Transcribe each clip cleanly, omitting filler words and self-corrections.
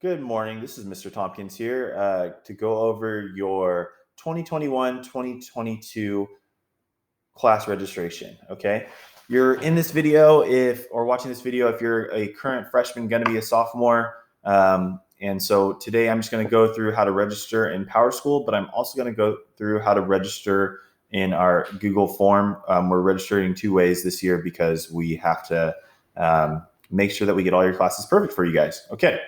Good morning. This is Mr. Tompkins here to go over your 2021-2022 class registration. Okay, you're in this video watching this video if you're a current freshman going to be a sophomore. And so today I'm just going to go through how to register in PowerSchool, but I'm also going to go through how to register in our Google form. We're registering two ways this year because we have to make sure that we get all your classes perfect for you guys. Okay.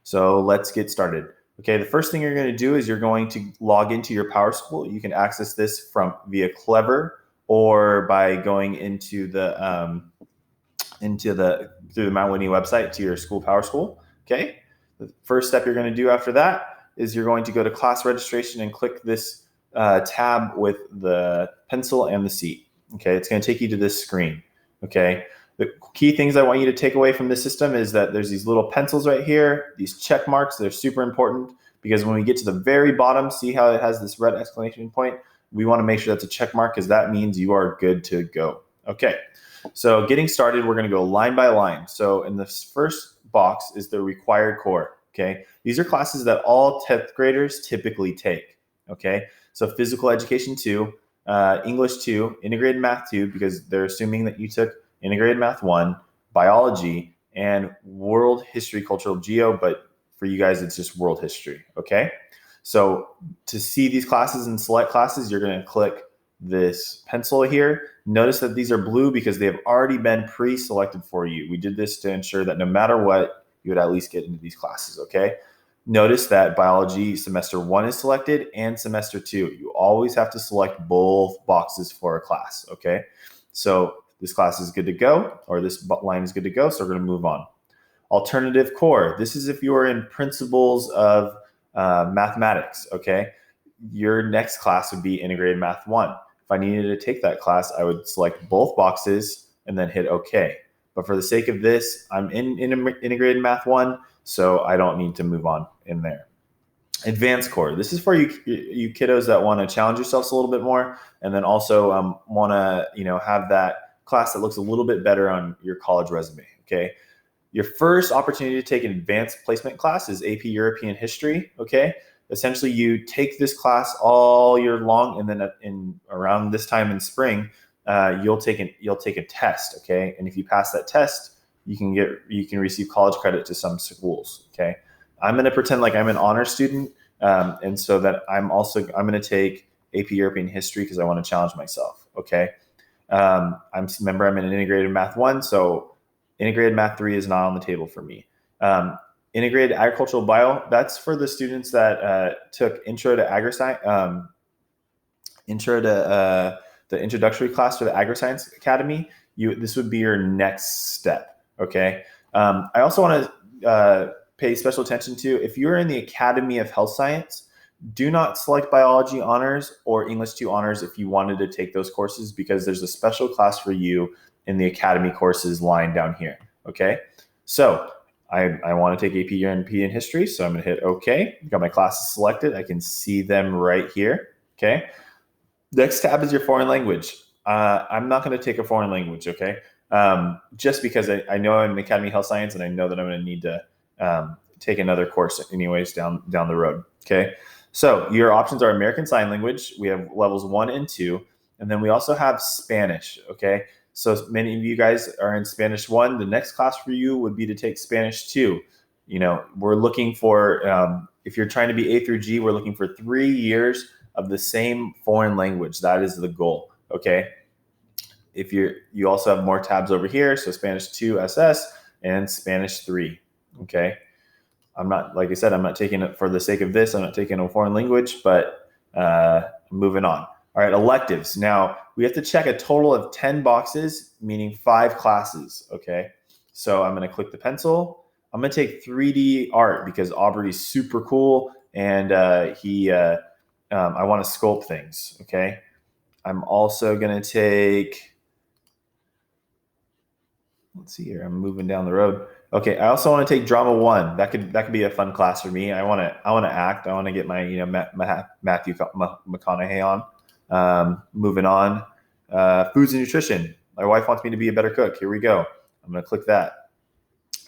So let's get started. Okay, the first thing you're going to do is you're going to log into your PowerSchool. You can access this via Clever or by going into the through the Mount Whitney website to your school PowerSchool. Okay, the first step you're going to do after that is you're going to go to class registration and click this tab with the pencil and the seat. Okay, it's going to take you to this screen. Okay. The key things I want you to take away from this system is that there's these little pencils right here, these check marks. They're super important because when we get to the very bottom, see how it has this red exclamation point? We want to make sure that's a check mark because that means you are good to go. Okay, so getting started, we're going to go line by line. So in the first box is the required core. Okay, these are classes that all 10th graders typically take. Okay, so physical education 2, English 2, integrated math 2, because they're assuming that you took integrated math 1, biology, and world history, cultural geo, but for you guys, it's just world history, okay? So to see these classes and select classes, you're gonna click this pencil here. Notice that these are blue because they have already been pre-selected for you. We did this to ensure that no matter what, you would at least get into these classes, okay? Notice that biology semester 1 is selected and semester 2. You always have to select both boxes for a class, okay? So this class is good to go, or this line is good to go, so we're going to move on. Alternative core. This is if you are in principles of mathematics, okay? Your next class would be integrated math 1. If I needed to take that class, I would select both boxes and then hit OK. But for the sake of this, I'm in integrated math 1, so I don't need to move on in there. Advanced core. This is for you kiddos that want to challenge yourselves a little bit more, and then also want to have that class that looks a little bit better on your college resume. Okay, your first opportunity to take an advanced placement class is AP European History. Okay, essentially you take this class all year long, and then around this time in spring, you'll take a test. Okay, and if you pass that test, you can receive college credit to some schools. Okay. I'm going to pretend like I'm an honor student, and so that I'm going to take AP European History because I want to challenge myself. Okay, I'm in integrated math 1, so integrated math 3 is not on the table for me. Integrated agricultural bio, that's for the students that took intro to agri-science, the introductory class for the Agri-Science Academy. This would be your next step. Okay, I also want to pay special attention to, if you're in the Academy of Health Science, do not select biology honors or English 2 honors if you wanted to take those courses, because there's a special class for you in the Academy courses line down here. Okay, so I want to take AP European History, so I'm going to hit OK. Got my classes selected. I can see them right here. Okay, next tab is your foreign language. I'm not going to take a foreign language. Okay, just because I know I'm in the Academy of Health Science and I know that I'm going to need to take another course anyways down the road. Okay, so your options are American Sign Language. We have levels 1 and 2, and then we also have Spanish. Okay, so many of you guys are in Spanish 1. The next class for you would be to take Spanish 2. We're looking for, if you're trying to be A through G, we're looking for 3 years of the same foreign language. That is the goal. Okay, if you also have more tabs over here, so Spanish 2 SS and Spanish 3. Okay, like I said, I'm not taking it for the sake of this. I'm not taking a foreign language, but moving on. All right, electives. Now we have to check a total of 10 boxes, meaning 5 classes. Okay, so I'm going to click the pencil. I'm going to take 3D art because Aubrey's super cool, and I want to sculpt things. Okay, I'm also going to take. Let's see here. I'm moving down the road. Okay, I also want to take drama 1. That could be a fun class for me. I want to act. I want to get my Matthew McConaughey on. Moving on. Foods and nutrition. My wife wants me to be a better cook. Here we go. I'm going to click that.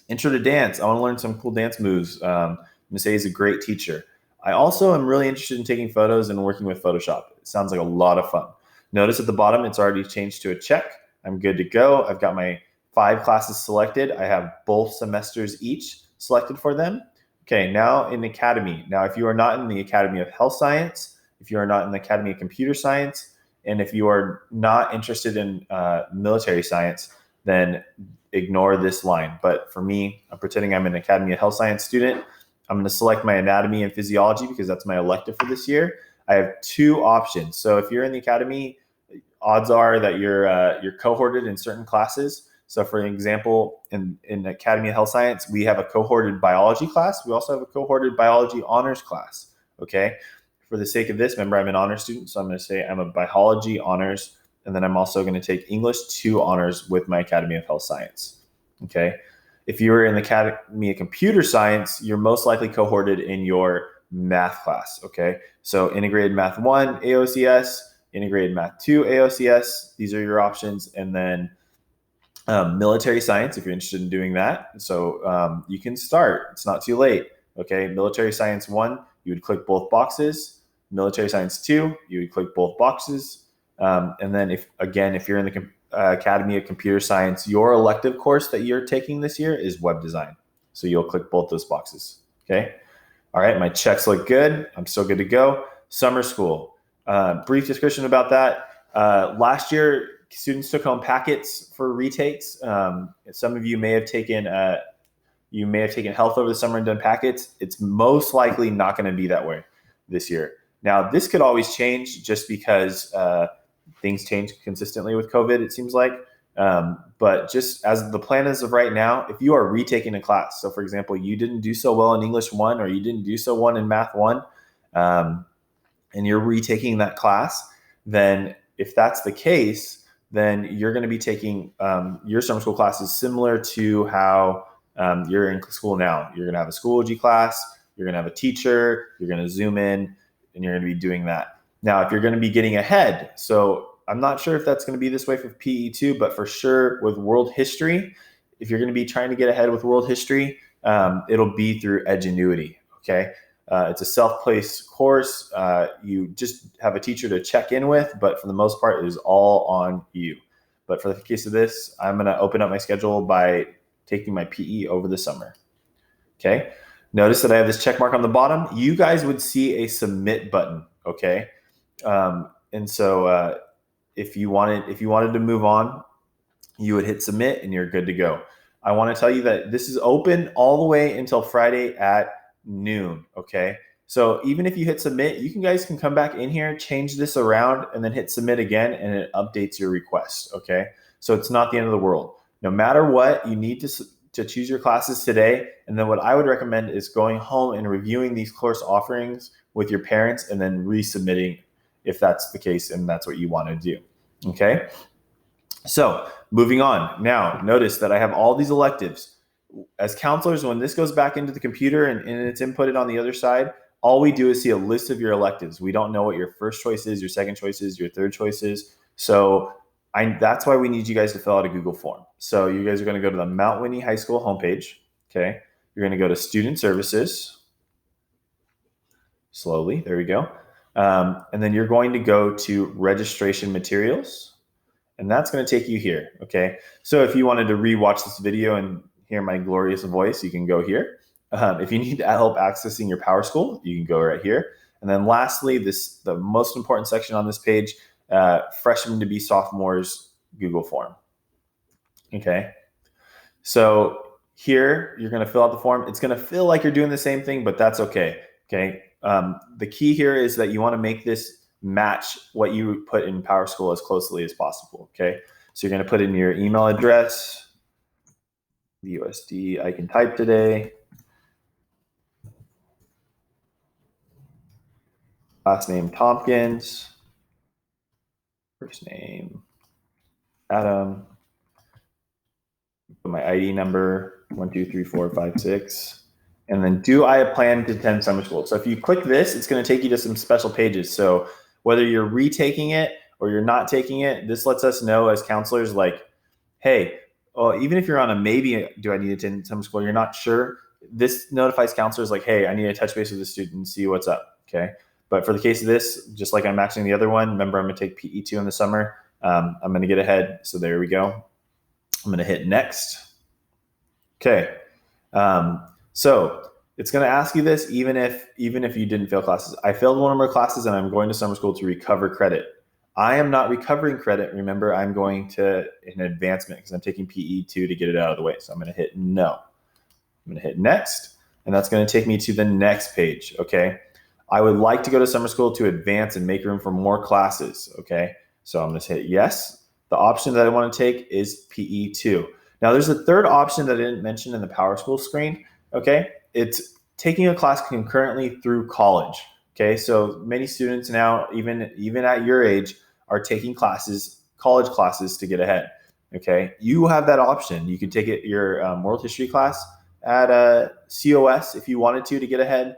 Intro to dance. I want to learn some cool dance moves. Miss A is a great teacher. I also am really interested in taking photos and working with Photoshop. It sounds like a lot of fun. Notice at the bottom, it's already changed to a check. I'm good to go. I've got my 5 classes selected. I have both semesters each selected for them. Okay, now in Academy. Now, if you are not in the Academy of Health Science, if you are not in the Academy of Computer Science, and if you are not interested in military science, then ignore this line. But for me, I'm pretending I'm an Academy of Health Science student. I'm going to select my anatomy and physiology because that's my elective for this year. I have 2 options. So if you're in the Academy, odds are that you're cohorted in certain classes. So for example, in Academy of Health Science, we have a cohorted biology class. We also have a cohorted biology honors class, okay? For the sake of this, remember I'm an honors student, so I'm going to say I'm a biology honors, and then I'm also going to take English 2 honors with my Academy of Health Science, okay? If you were in the Academy of Computer Science, you're most likely cohorted in your math class, okay? So Integrated Math 1 AOCS, Integrated Math 2 AOCS, these are your options, and then military science, if you're interested in doing that. So you can start. It's not too late. Okay, military science 1, you would click both boxes. Military science 2, you would click both boxes. And then if you're in the Academy of Computer Science, your elective course that you're taking this year is web design. So you'll click both those boxes. Okay. All right, my checks look good. I'm still good to go. Summer school. Brief description about that. Last year, students took home packets for retakes. Some of you may have taken health over the summer and done packets. It's most likely not going to be that way this year. Now, this could always change just because things change consistently with COVID, it seems like. But just as the plan is of right now, if you are retaking a class, so for example, you didn't do so well in English 1 or you didn't do so well in Math 1, and you're retaking that class, then if that's the case, then you're going to be taking your summer school classes similar to how you're in school now. You're going to have a Schoology class, you're going to have a teacher, you're going to Zoom in, and you're going to be doing that. Now, if you're going to be getting ahead, so I'm not sure if that's going to be this way for PE2, but for sure with world history, if you're going to be trying to get ahead with world history, it'll be through Edgenuity, okay? It's a self-paced course. You just have a teacher to check in with, but for the most part, it is all on you. But for the case of this, I'm going to open up my schedule by taking my PE over the summer. Okay. Notice that I have this check mark on the bottom. You guys would see a submit button. Okay. And so if you wanted to move on, you would hit submit and you're good to go. I want to tell you that this is open all the way until Friday at noon. Okay. So even if you hit submit, you guys can come back in here, change this around, and then hit submit again, and it updates your request. Okay. So it's not the end of the world. No matter what, you need to choose your classes today. And then what I would recommend is going home and reviewing these course offerings with your parents and then resubmitting if that's the case and that's what you want to do. Okay. So moving on. Now, notice that I have all these electives. As counselors, when this goes back into the computer and it's inputted on the other side, all we do is see a list of your electives. We don't know what your first choice is, your second choice is, your third choice is. So that's why we need you guys to fill out a Google form. So you guys are going to go to the Mount Whitney High School homepage. Okay. You're going to go to Student Services. Slowly. There we go. And then you're going to go to Registration Materials. And that's going to take you here. Okay. So if you wanted to rewatch this video and hear my glorious voice, you can go here. If you need help accessing your PowerSchool, you can go right here. And then lastly, the most important section on this page, freshmen to be sophomores Google form. Okay. So here you're going to fill out the form. It's going to feel like you're doing the same thing, but that's okay. Okay. The key here is that you want to make this match what you put in PowerSchool as closely as possible. Okay. So you're going to put in your email address, the USD I can type today, last name Tompkins, first name Adam, put my ID number 123456, and then do I plan to attend summer school? So if you click this, it's going to take you to some special pages. So whether you're retaking it or you're not taking it, this lets us know as counselors, like, hey, even if you're on a maybe, do I need to attend summer school? You're not sure. This notifies counselors like, hey, I need to touch base with the student and see what's up. Okay. But for the case of this, just like I'm matching the other one, remember I'm going to take PE2 in the summer. I'm going to get ahead. So there we go. I'm going to hit next. Okay. So it's going to ask you this even if you didn't fail classes. I failed one of my classes and I'm going to summer school to recover credit. I am not recovering credit. Remember, I'm going to an advancement because I'm taking PE2 to get it out of the way. So I'm going to hit no. I'm going to hit next, and that's going to take me to the next page. Okay. I would like to go to summer school to advance and make room for more classes. Okay. So I'm going to hit yes. The option that I want to take is PE2. Now there's a third option that I didn't mention in the PowerSchool screen. Okay. It's taking a class concurrently through college. Okay. So many students now, even at your age, are taking classes, college classes to get ahead. Okay. You have that option. You could take your world history class at COS if you wanted to get ahead.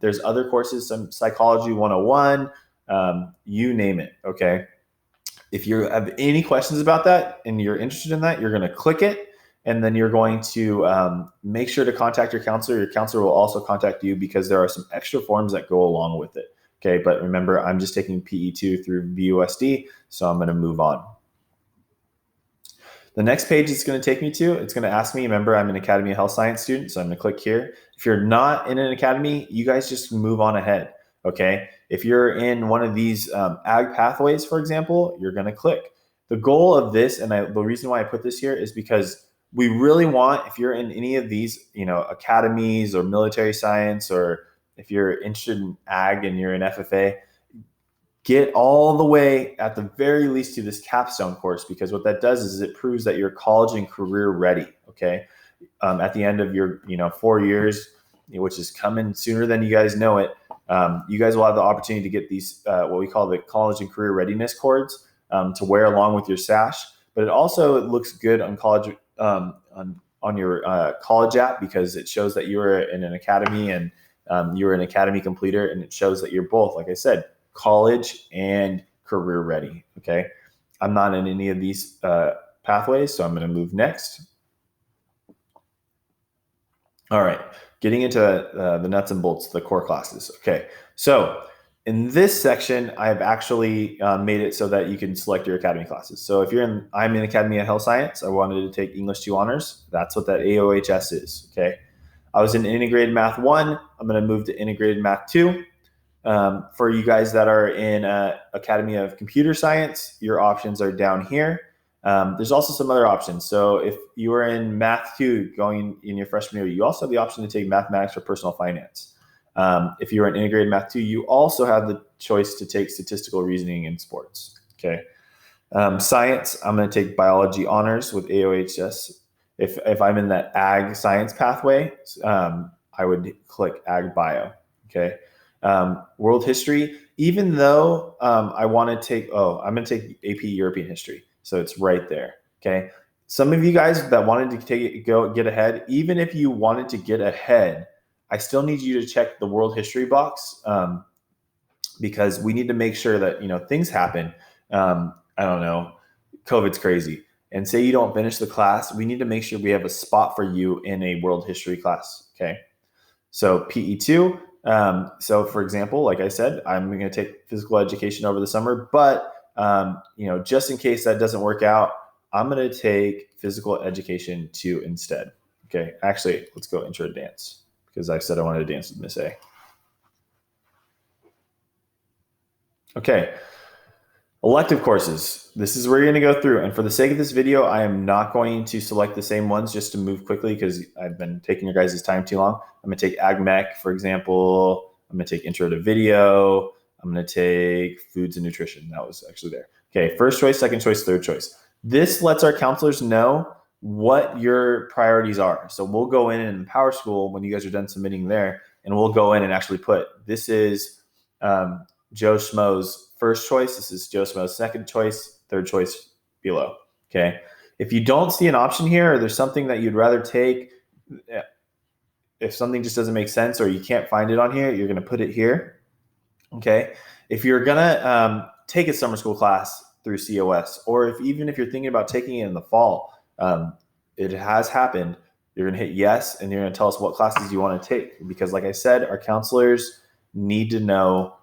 There's other courses, some psychology 101, you name it. Okay. If you have any questions about that and you're interested in that, you're going to click it. And then you're going to make sure to contact your counselor. Your counselor will also contact you because there are some extra forms that go along with it. Okay, but remember, I'm just taking PE2 through VUSD, so I'm going to move on. The next page it's going to take me to, it's going to ask me, remember, I'm an Academy of Health Science student, so I'm going to click here. If you're not in an academy, you guys just move on ahead. Okay, if you're in one of these ag pathways, for example, you're going to click. The goal of this, and the reason why I put this here is because we really want, if you're in any of these, academies or military science, or if you're interested in ag and you're in FFA, get all the way at the very least to this capstone course, because what that does is it proves that you're college and career ready. Okay. At the end of your, 4 years, which is coming sooner than you guys know it, you guys will have the opportunity to get these, what we call the college and career readiness cords to wear along with your sash. But it also looks good on college, on your college app, because it shows that you were in an academy and you were an academy completer, and it shows that you're both, like I said, college and career ready. Okay. I'm not in any of these pathways, so I'm going to move next. All right. Getting into the nuts and bolts, the core classes. Okay. So in this section, I've actually made it so that you can select your academy classes. So if I'm in Academy of Health Science, I wanted to take English 2 honors. That's what that AOHS is. Okay. I was in Integrated Math 1. I'm going to move to Integrated Math 2. For you guys that are in Academy of Computer Science, your options are down here. There's also some other options. So if you are in Math 2 going in your freshman year, you also have the option to take Mathematics or Personal Finance. If you're in Integrated Math 2, you also have the choice to take Statistical Reasoning and Sports. Okay. Science, I'm going to take Biology Honors with AOHS. If I'm in that Ag Science pathway, I would click Ag Bio. Okay. World History, even though I want to take, I'm going to take AP European History. So it's right there. Okay. Some of you guys that wanted to get ahead, even if you wanted to get ahead, I still need you to check the World History box because we need to make sure that, things happen. I don't know, COVID's crazy. And say you don't finish the class, we need to make sure we have a spot for you in a World History class. Okay. So PE2. So for example, like I said, I'm going to take physical education over the summer, but just in case that doesn't work out, I'm going to take physical education 2 instead. Okay. Actually, let's go intro to dance because I said I wanted to dance with Miss A. Okay. Elective courses. This is where you're going to go through. And for the sake of this video, I am not going to select the same ones just to move quickly because I've been taking your guys' time too long. I'm going to take Ag Mech, for example. I'm going to take Intro to Video. I'm going to take Foods and Nutrition. That was actually there. Okay, first choice, second choice, third choice. This lets our counselors know what your priorities are. So we'll go in Power School when you guys are done submitting there, and we'll go in and actually put, this is Joe Schmo's first choice. This is Joe Schmo's second choice, third choice below. Okay. If you don't see an option here, or there's something that you'd rather take, if something just doesn't make sense or you can't find it on here, you're going to put it here. Okay. If you're going to take a summer school class through COS, or even if you're thinking about taking it in the fall, It has happened. You're going to hit yes, and you're going to tell us what classes you want to take. Because like I said, our counselors need to know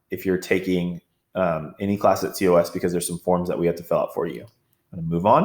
if you're taking any class at COS, because there's some forms that we have to fill out for you. I'm going to move on.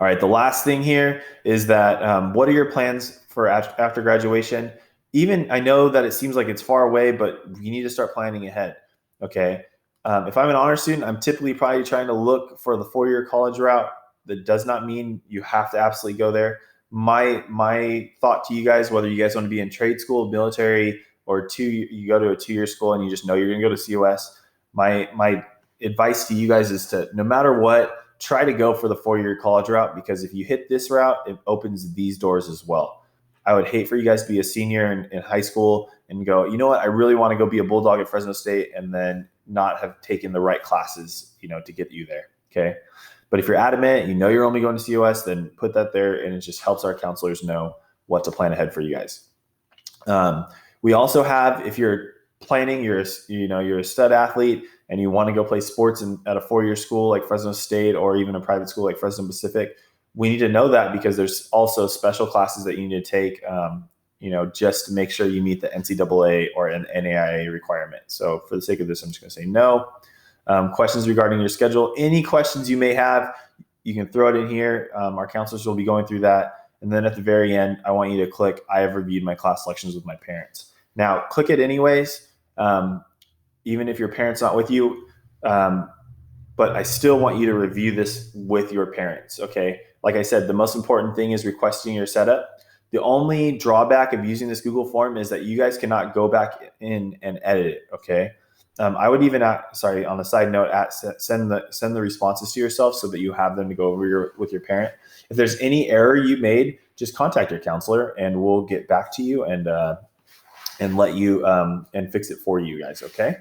All right, the last thing here is that what are your plans for after graduation? Even I know that it seems like it's far away, but you need to start planning ahead. Okay. If I'm an honor student, I'm typically probably trying to look for the 4-year college route. That does not mean you have to absolutely go there. My thought to you guys, whether you guys want to be in trade school, military, or you go to a 2-year school and you just know you're going to go to COS, my advice to you guys is to, no matter what, try to go for the 4-year college route, because if you hit this route, it opens these doors as well. I would hate for you guys to be a senior in high school and go, you know what, I really want to go be a Bulldog at Fresno State, and then not have taken the right classes, to get you there. Okay. But if you're adamant, you know you're only going to COS, then put that there, and it just helps our counselors know what to plan ahead for you guys. We also have, if you're planning, you're a stud athlete and you want to go play sports at a 4-year school like Fresno State, or even a private school like Fresno Pacific, we need to know that, because there's also special classes that you need to take, just to make sure you meet the NCAA or an NAIA requirement. So for the sake of this, I'm just going to say no. Questions regarding your schedule. Any questions you may have, you can throw it in here. Our counselors will be going through that. And then at the very end, I want you to click, I have reviewed my class selections with my parents. Now, click it anyways, even if your parent's not with you. But I still want you to review this with your parents, okay? Like I said, the most important thing is requesting your setup. The only drawback of using this Google form is that you guys cannot go back in and edit it, okay? I would even, on a side note, send the responses to yourself so that you have them to go over with your parent. If there's any error you made, just contact your counselor and we'll get back to you and let you and fix it for you guys, okay?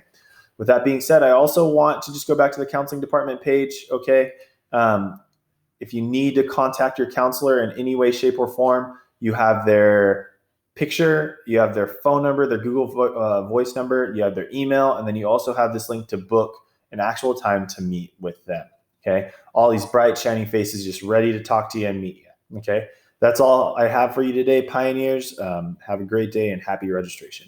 With that being said, I also want to just go back to the counseling department page, okay? If you need to contact your counselor in any way, shape, or form, you have their picture, you have their phone number, their Google Voice number, you have their email, and then you also have this link to book an actual time to meet with them, okay? All these bright, shining faces just ready to talk to you and meet you, okay? That's all I have for you today, Pioneers. Have a great day and happy registration.